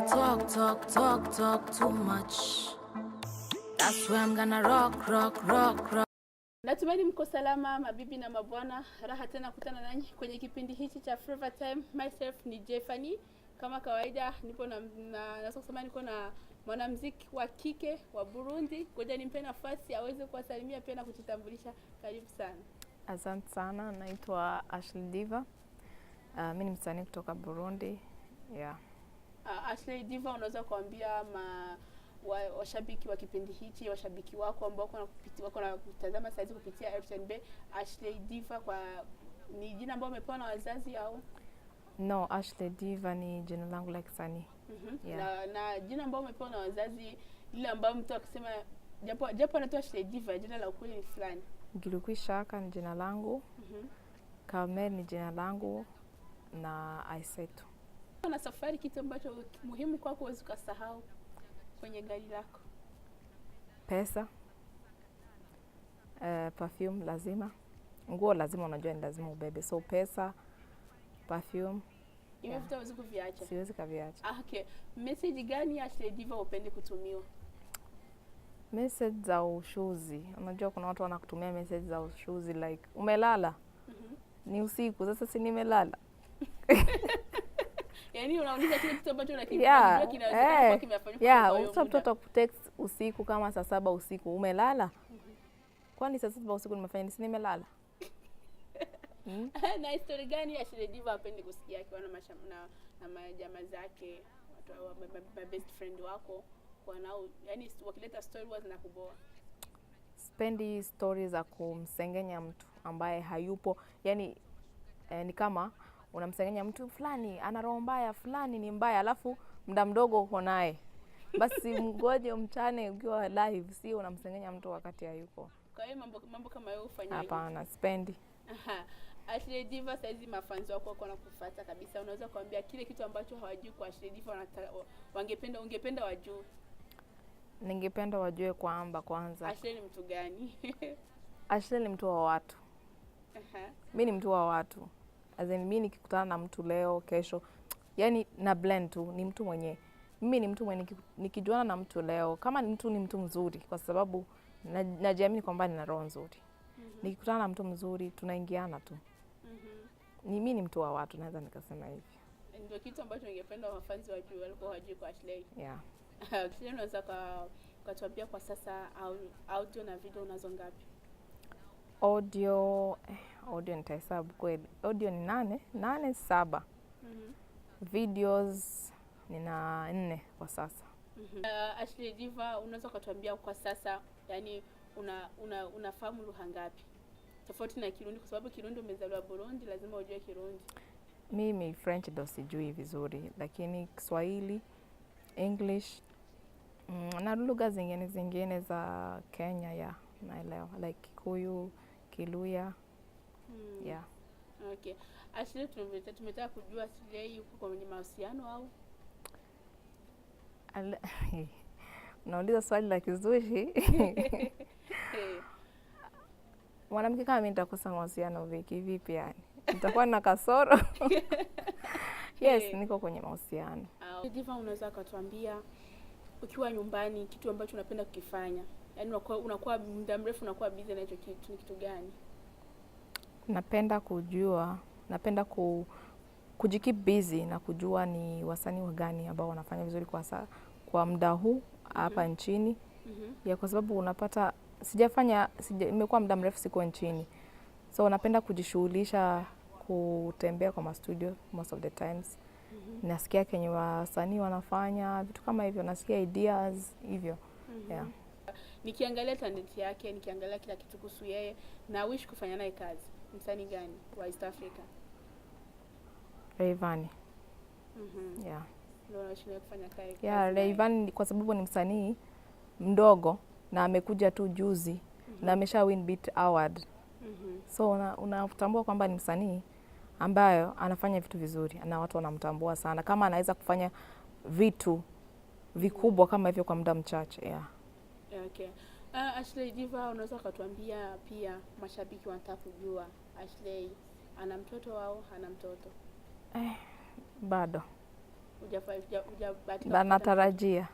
talk too much. That's why I'm gonna rock. Natumani mko salama mabibi na mabwana. Raha tena kutana nanyi kwenye kipindi hichi cha Flavor Time. Myself ni Jeffany. Kama kawaida nipo na kusema niko na mwanamuziki wa kike wa Burundi. Ngoja nimpe nafasi aweze kuwasalimia pia na kujitambulisha. Karibu sana. Asante sana, naitwa DIVA. Mimi ni msanii kutoka Burundi. Yeah. DIVA, unaweza kuambia washabiki wa kipindi hichi, washabiki wako ambao wako na kutazama saizi kupitia FTNB, DIVA ni jina ambalo umepewa na wazazi au? No, DIVA ni jina langu la kisanii. Yeah. Na jina ambalo umepewa na wazazi, ile ambayo mtu akisema japo anatoa DIVA, jina la ukweli ni fulani. Gilukwishaka ni jina langu. Kamer ni jina langu na Aisetu. Na safari, kitu ambacho muhimu kwako huwezi kusahau kwenye gari lako? Pesa, perfume lazima, nguo lazima, unajua ni lazima ubebe, so pesa, perfume. Hiyo vitu huwezi kuviacha. Siwezi kuviacha. Okay. Message gani ya DIVA upende kutumiwa? Message za ushuzi. Unajua kuna watu wanakutumia message za ushuzi like umelala. Ni usiku, sasa si nimelala. Yaani unauliza kile kitu ambacho unakijua kinaweza kuwa kimefanywa kwa hiyo muda. Mtoto kutext usiku kama saa 7 usiku, umelala? Kwani saa 7 usiku nimefanya nini? Nimelala. Na story gani ya DIVA apende kusikia akiwa na majamaa zake, watu best friend wako wanao, yani wakileta story huwa zinakuboa? Spendi stories za kumsengenya mtu ambaye hayupo. Yani ni kama unamsengenya mtu fulani ana roho mbaya, fulani ni mbaya, alafu muda mdogo uko naye. Basi mgoje mchane ukiwa live, si unamsengenya mtu wakati hayupo. Kwa hiyo mambo kama hayo ufanya hivi? Hapana, spendi. DIVA, saizi mafanzi wako wanakufuata kabisa. Unaweza kuambia kile kitu ambacho hawajui kwa DIVA ungependa wajue? Ningependa wajue kwamba kwanza ni mtu gani? ni mtu wa watu. Mimi ni mtu wa watu. As in, mimi nikikutana na mtu leo, kesho, yani na blend tu, ni mtu mwenye. Mimi ni mtu mwenye nikijuana na mtu leo, kama ni mtu mzuri, kwa sababu najiamini kwamba nina roho nzuri. Nikikutana na mtu mzuri, tunaingiana tu. Mimi ni mtu wa watu, naweza nikasema hivi. Ndio kitu ambacho ningependa wafanzi wajue walikuwa hawajui kwa Ashley. Yeah. Kisha unaweza kutuambia kwa sasa audio na video unazo ngapi? Audio nitahesabu kweli. Audio ni 7. Videos nina 4 kwa sasa. Ashley DIVA, unaweza kutuambia kwa sasa, yani unafahamu lugha ngapi? Tofauti na Kirundi, kwa sababu Kirundi umezaliwa Burundi, lazima ujue Kirundi. Mimi French ndo sijui vizuri, lakini Kiswahili, English, na lugha zingine za Kenya ya naelewa, like Kikuyu, Kiluya. Yeah. Okay. Ashley, tumetaka kujua Ashley yuko kwenye mahusiano au? Unauliza swali la kizushi. Mwanamke kama mimi nitakosa mahusiano vipi yani? Nitakuwa na kasoro? Yes, niko kwenye mahusiano. DIVA, unaweza kutuambia ukiwa nyumbani kitu ambacho unapenda kukifanya? Yaani unakuwa muda mrefu unakuwa busy na hicho kitu, ni kitu gani? Napenda kujikeep busy na kujua ni wasanii wa gani ambao wanafanya vizuri kwa muda huu hapa nchini. Ya kwa sababu unapata imekuwa muda mrefu siko nchini. So napenda kujishughulisha kutembea kwa studio most of the times. Nasikia kenye wasanii wanafanya, vitu kama hivyo, nasikia ideas hivyo. Yeah. Nikiangalia talent yake, nikiangalia kila kitu kuhusu yeye, na wish kufanya naye kazi. Msanii gani wa East Africa? Rayvanny. Yeah. Ndio anashindwa kufanya kazi. Yeah, Rayvanny kwa sababu ni msanii mdogo na amekuja tu juzi na amesha win Beat Award. So unatambua kwamba ni msanii ambayo anafanya vitu vizuri na watu wanamtambua sana, kama anaweza kufanya vitu vikubwa kama hivyo kwa muda mchache. Yeah. Okay. Ashley DIVA, unaweza kutuambia pia, mashabiki wanataka kujua Ashley ana mtoto au hana mtoto? Bado. hujabahatika? Natarajia.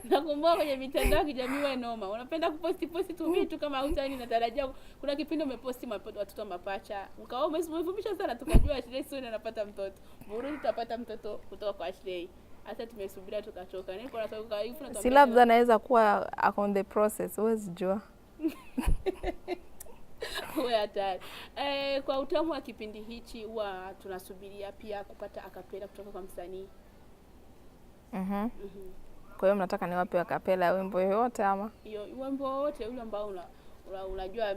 Nakumbuka kwenye mitandao ya kijamii wewe noma. Unapenda kuposti tu vitu kama hutani, natarajia kuna kipindi umeposti watoto mapacha. Ukawa umevumisha sana, tukajua Ashley soon anapata mtoto. Burundi tutapata mtoto kutoka kwa Ashley. Hata tumesubiria tukachoka. Niko natoka hivi na si labda anaweza kuwa on the process, huwezi jua. Wewe hatari. Kwa utamu wa kipindi hichi huwa tunasubiria pia kupata akapela kutoka kwa msanii. Kwa hiyo mnataka niwape akapela ya wimbo yoyote ama? Hiyo wimbo wote ule ambao unajua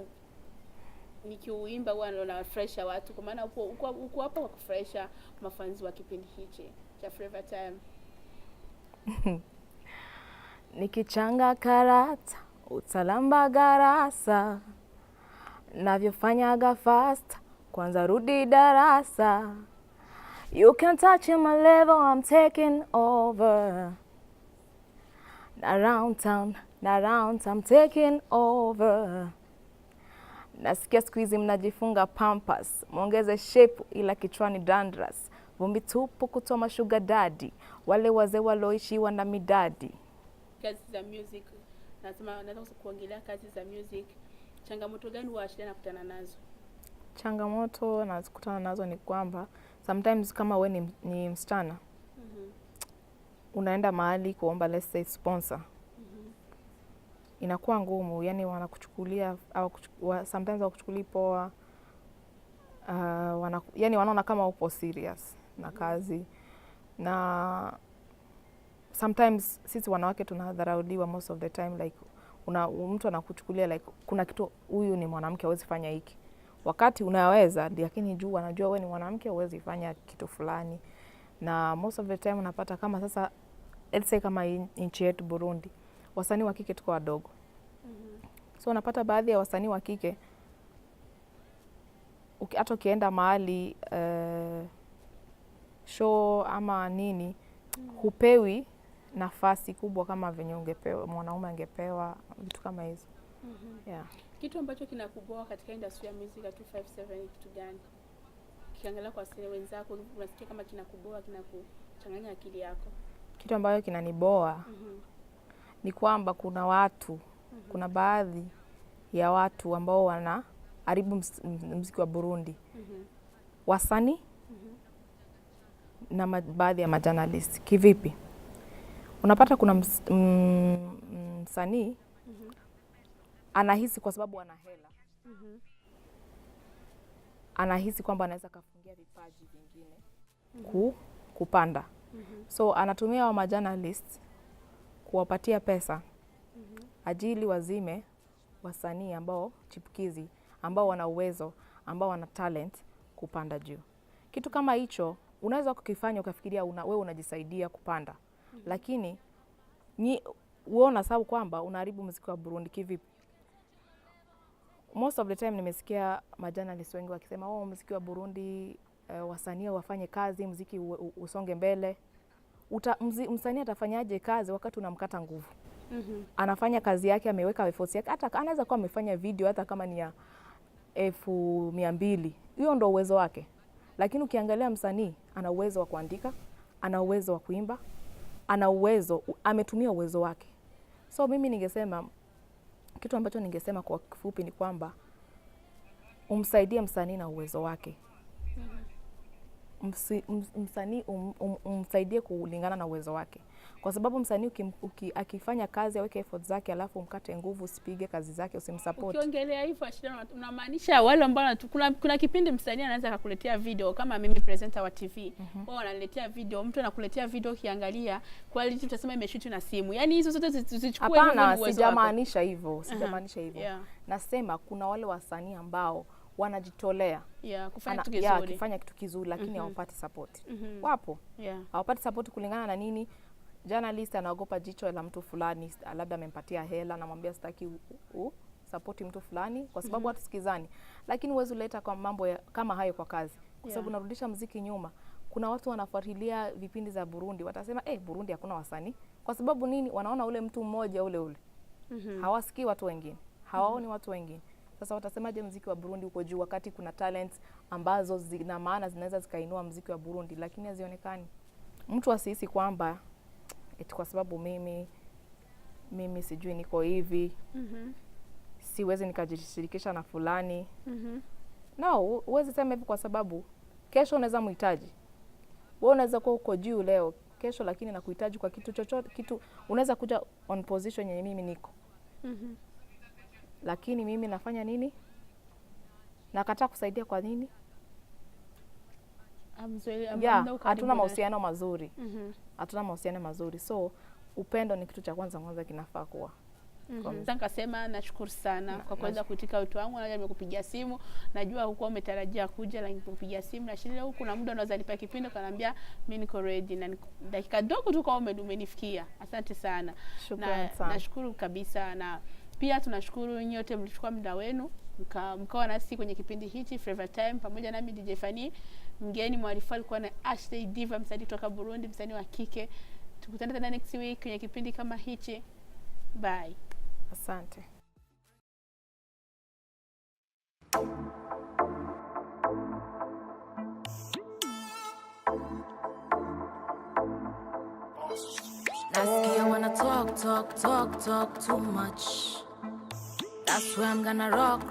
nikiuimba huwa unafresha watu, kwa maana uko hapa kwa kufresha mafanzi wa kipindi hichi cha Flavor Time. Nikichanga karata utalamba garasa, navyofanyaga fast kwanza rudi darasa. You can touch my level, I'm taking over. Around town, I'm taking over. Nasikia siku hizi mnajifunga pampers, muongeze shape ila kichwani dandras. Vumbi tupu kutoa sugar daddy, wale wazee waloishiwa na midadi. Kazi za music, nataka kuongelea kazi za music. Changamoto gani Ashley anakutana nazo? Changamoto nazikutana nazo ni kwamba sometimes kama we ni msichana, unaenda mahali kuomba let's say sponsor. Inakuwa ngumu, yani wanakuchukulia au sometimes wakuchukulia poa. Yani wanaona kama upo serious na kazi. Na sometimes sisi wanawake tunadharauliwa most of the time, like mtu anakuchukulia like kuna kitu, huyu ni mwanamke hawezi fanya hiki. Wakati unaweza, lakini juu wanajua wewe ni mwanamke huwezi fanya kitu fulani. Na most of the time unapata kama sasa let's say kama nchi yetu Burundi, wasanii wa kike tuko wadogo. So unapata baadhi ya wasanii wa kike hata ukienda mahali show ama nini, hupewi nafasi kubwa kama venye ungepewa mwanaume angepewa, vitu kama hizo. Yeah. Kitu ambacho kinakuboa katika industry ya music ya 257 ni kitu gani? Kiangalia kwa wasanii wenzako, unasikia kama kinakuboa, kinakuchanganya akili yako? Kitu ambacho kinaniboa ni kwamba kuna watu, kuna baadhi ya watu ambao wanaharibu muziki wa Burundi. Wasanii na baadhi ya majournalist. Kivipi? Unapata kuna msanii anahisi kwa sababu ana hela, anahisi kwamba anaweza kafungia vipaji vingine kupanda. So anatumia wa majournalist kuwapatia pesa ajili wazime wasanii ambao chipukizi, ambao wana uwezo, ambao wana talent kupanda juu. Kitu kama hicho unaweza kukifanya ukafikiria wewe unajisaidia kupanda. Lakini uona sababu kwamba unaharibu muziki wa Burundi. Kivipi? Most of the time nimesikia majournalist wengi wakisema muziki wa Burundi, wasanii wafanye kazi, muziki usonge mbele. Msanii atafanyaje kazi wakati unamkata nguvu? Anafanya kazi yake, ameweka effort yake, hata anaweza kuwa amefanya video hata kama ni ya 200,000. Hiyo ndio uwezo wake. Lakini ukiangalia msanii ana uwezo wa kuandika, ana uwezo wa kuimba, ana uwezo, ametumia uwezo wake. So mimi ningesema, kitu ambacho ningesema kwa kifupi ni kwamba umsaidie msanii na uwezo wake. Msanii umsaidie kulingana na uwezo wake. Kwa sababu msanii akifanya kazi aweke effort zake alafu umkate nguvu, usipige kazi zake, usimsupport. Ukiongelea hivyo unamaanisha wale ambao kuna kipindi msanii anaweza kukuletea video kama mimi presenter wa TV. Wao wananiletea video, mtu anakuletea video ukiangalia quality utasema imeshoot na simu. Yaani hizo zote zichukue hivyo. Hapana, sijamaanisha hivyo. Sijamaanisha hivyo. Yeah. Nasema kuna wale wasanii ambao wanajitolea kufanya kitu kizuri. Kufanya kitu kizuri lakini hawapati support. Wapo. Hawapati support kulingana na nini? Journalist anaogopa jicho la mtu fulani, labda amempatia hela, anamwambia sitaki support mtu fulani kwa sababu watu sikizani. Lakini uwezo leta kwa mambo kama hayo kwa kazi. Kwa sababu unarudisha muziki nyuma. Kuna watu wanafuatilia vipindi za Burundi, watasema Burundi hakuna wasanii. Kwa sababu nini? Wanaona ule mtu mmoja ule. Hawasikii watu wengine. Hawaoni watu wengine. Sasa watasemaje muziki wa Burundi uko juu wakati kuna talent ambazo zina maana zinaweza zikainua mziki wa Burundi, lakini hazionekani. Mtu asihisi kwamba eti kwa sababu mimi sijui niko hivi, siwezi nikajishirikisha na fulani. No, huwezi sema hivi kwa sababu kesho unaweza muhitaji. Wewe unaweza kuwa uko juu leo, kesho lakini nakuhitaji kwa kitu chochote, kitu unaweza kuja on position yenye mimi niko. Lakini mimi nafanya nini? Nakataa kusaidia kwa nini? Hatuna mahusiano mazuri. Hatuna mahusiano mazuri. So upendo ni kitu cha kwanza kinafaa kuwa. Nikasema nashukuru sana kwa kuweza kuitika wito wangu. Naja nimekupigia simu, najua huko umetarajia kuja, lakini nikupigia simu na shida huko, kuna muda unaweza nipa kipindi ukaniambia mimi niko ready, na dakika dogo tu kwa umenifikia. Asante sana. Nashukuru kabisa, na pia tunashukuru nyote mlichukua muda wenu mkawa nasi kwenye kipindi hichi Flavor Time pamoja nami DJ Fanny. Mgeni mwalifu alikuwa na Ashley Diva, msanii kutoka Burundi, msanii wa kike. Tukutane tena next week kwenye kipindi kama hichi. Bye. Asante. Nasikia wanna talk too much. That's why I'm gonna rock.